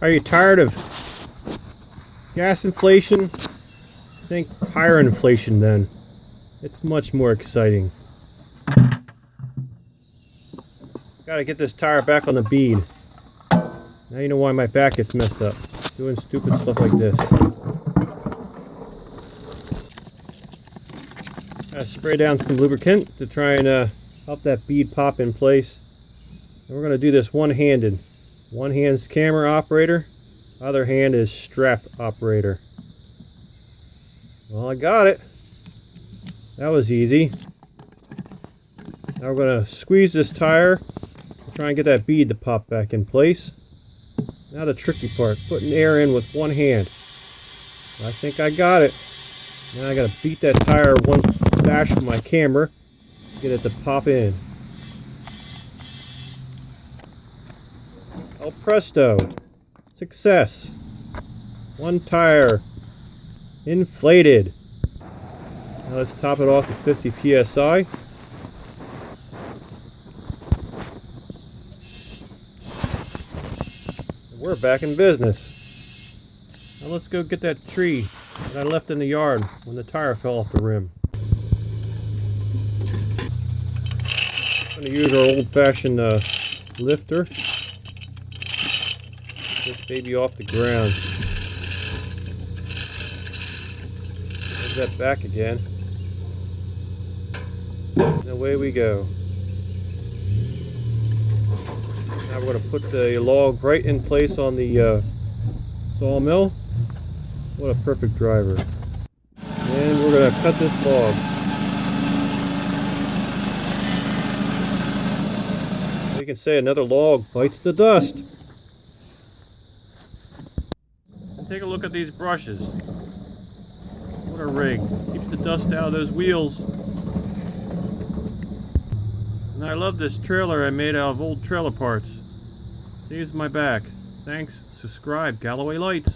Are you tired of gas inflation? Think higher inflation then. It's much more exciting. Gotta get this tire back on the bead. Now you know why my back gets messed up. Doing stupid stuff like this. Gotta spray down some lubricant to try and help that bead pop in place. And we're gonna do this one-handed. One hand's camera operator, other hand is strap operator. Well, I got it. That was easy. Now we're gonna squeeze this tire to try and get that bead to pop back in place. Now the tricky part, putting air in with one hand. I think I got it. Now I gotta beat that tire one bash with my camera, get it to pop in. El presto! Success! One tire inflated. Now let's top it off to 50 psi. We're back in business. Now let's go get that tree that I left in the yard when the tire fell off the rim. I'm going to use our old-fashioned lifter. Get this baby off the ground. There's that back again. And away we go. Now we're going to put the log right in place on the sawmill. What a perfect driver. And we're going to cut this log. We can say another log bites the dust. And take a look at these brushes. What a rig. Keeps the dust out of those wheels. And I love this trailer I made out of old trailer parts. Saves my back. Thanks. Subscribe. Galloway Lights.